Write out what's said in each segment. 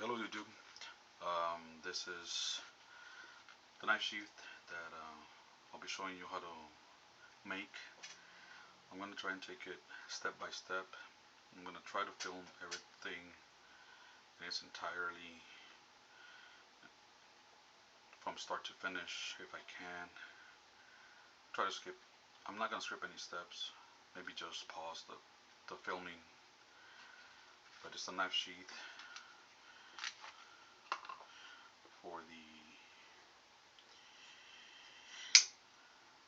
Hello YouTube. This is the knife sheath that I'll be showing you how to make. I'm going to try and take it step by step. I'm going to try to film everything in its entirely from start to finish if I can. Try to skip. I'm not going to skip any steps. Maybe just pause the filming. But it's a knife sheath for the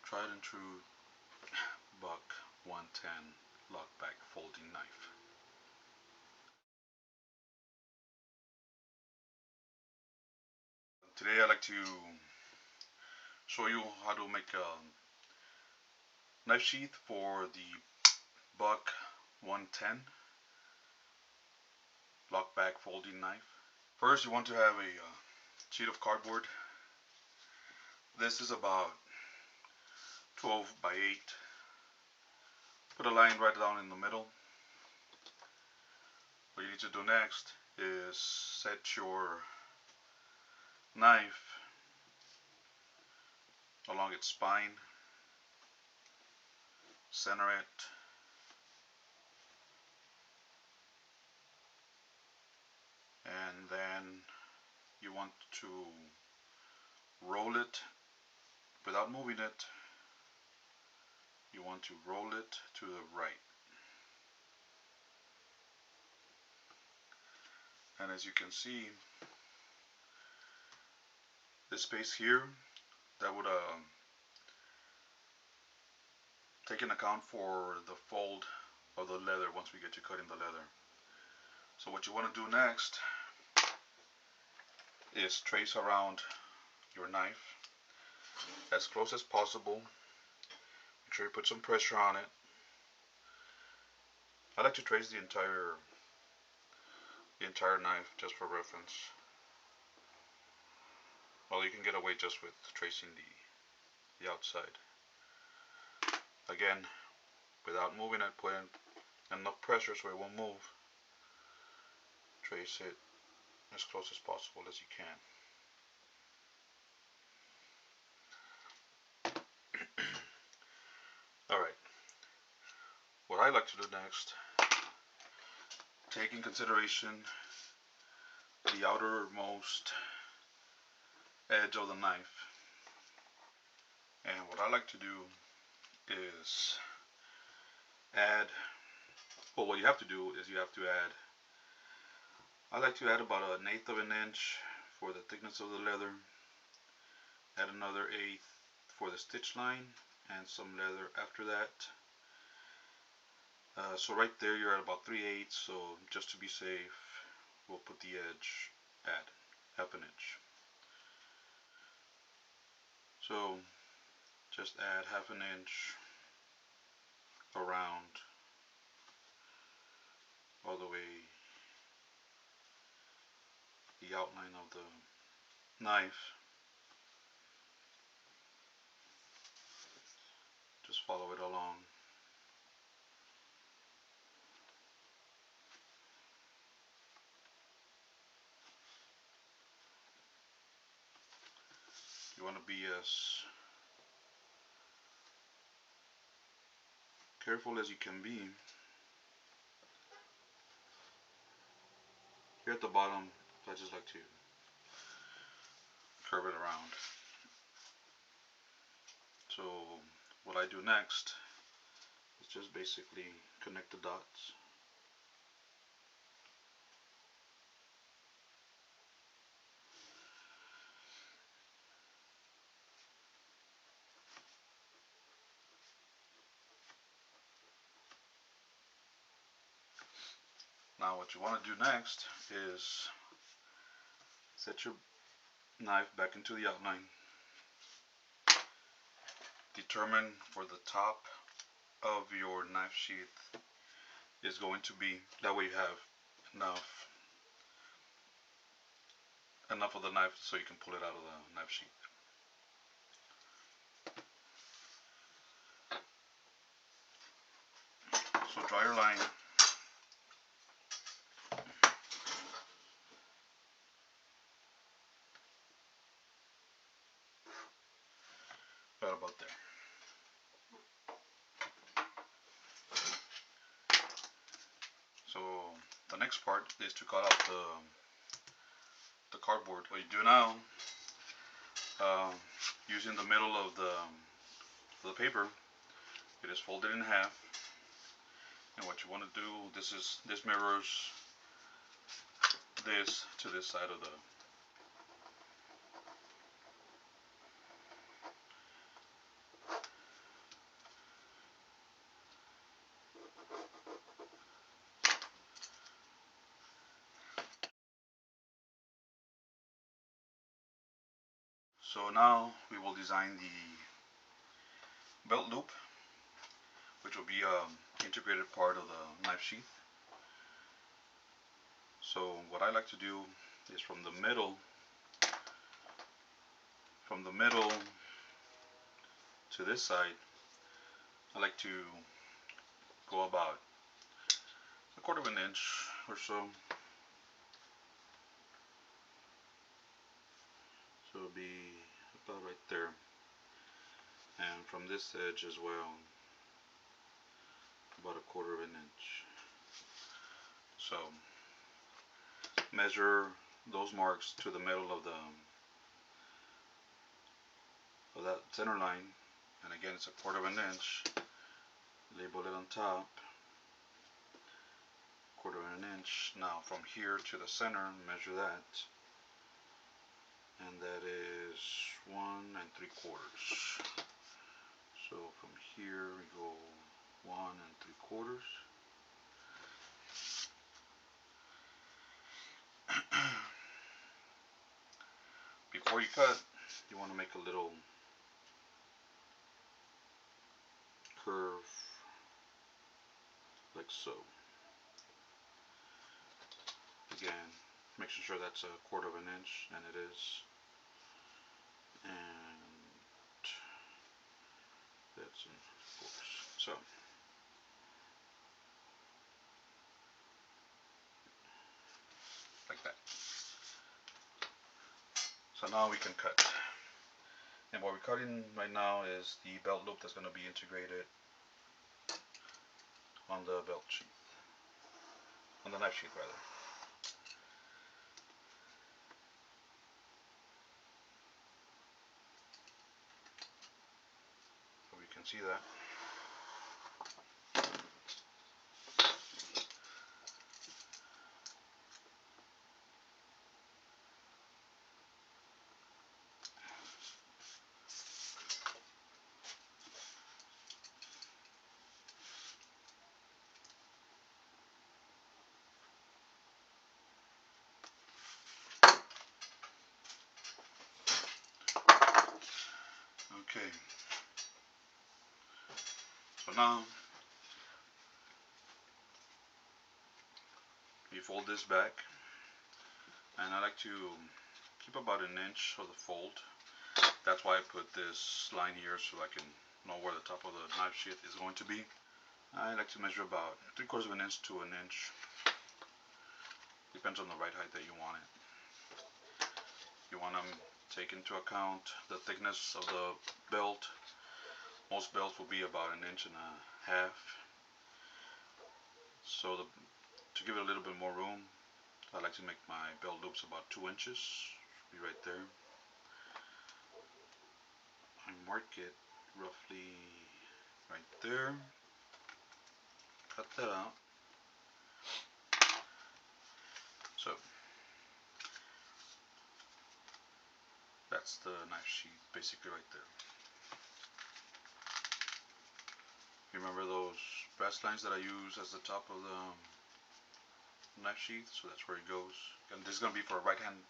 tried and true Buck 110 lockback folding knife. Today I'd like to show you how to make a knife sheath for the Buck 110 lockback folding knife. First you want to have a sheet of cardboard. This is about 12 by 8. Put a line right down in the middle. What you need to do next is set your knife along its spine, center it, and then you want to roll it without moving it. You want to roll it to the right. And as you can see, this space here, that would take into account for the fold of the leather once we get to cutting the leather. So what you want to do next is trace around your knife as close as possible. Make sure you put some pressure on it. I like to trace the entire knife just for reference. Well, you can get away just with tracing the outside. Again, without moving it, put in enough pressure so it won't move. Trace it as close as possible as you can. Alright, what I like to do next, take in consideration the outermost edge of the knife. And what I like to do is add, well, what you have to do is you have to add, I like to add about 1/8 of an inch for the thickness of the leather, add another 1/8 for the stitch line, and some leather after that. So right there you're at about 3/8, so just to be safe, we'll put the edge at 1/2 inch. So just add 1/2 inch around all the way the outline of the knife. Just follow it along. You want to be as careful as you can be. Here at the bottom, I just like to curve it around. So what I do next is just basically connect the dots. Now what you want to do next is set your knife back into the outline. Determine where the top of your knife sheath is going to be. That way you have enough of the knife so you can pull it out of the knife sheath. So draw your line. Right about there. So the next part is to cut out the cardboard. What you do now, using the middle of the paper, it is folded in half. And what you want to do, this mirrors this to this side of the. So now we will design the belt loop, which will be an integrated part of the knife sheath. So what I like to do is from the middle to this side, I like to go about a quarter of an inch or so. So it'll be about right there. And from this edge as well, about a quarter of an inch. So measure those marks to the middle of that center line, and again it's a quarter of an inch. Label it on top, quarter of an inch. Now from here to the center, measure that, and that is 1 3/4. So from here we go 1 3/4. Before you cut, you want to make a little curve like so. Again, making sure that's a quarter of an inch, and it is. And that's in course. So like that. So now we can cut. And what we're cutting right now is the belt loop that's going to be integrated on the belt sheath, on the knife sheath rather. So we can see that. Okay. So now you fold this back, and I like to keep about an inch of the fold. That's why I put this line here, so I can know where the top of the knife sheath is going to be. I like to measure about 3/4 of an inch to an inch. Depends on the right height that you want it. You want to take into account the thickness of the belt. Most belts will be about 1.5 inches. So to give it a little bit more room, I like to make my belt loops about 2 inches. Be right there. I mark it roughly right there. Cut that out. So that's the knife sheath basically right there. Remember those brass lines that I use as the top of the knife sheath? So that's where it goes. And this is going to be for a right hand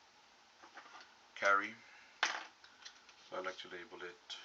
carry. So I like to label it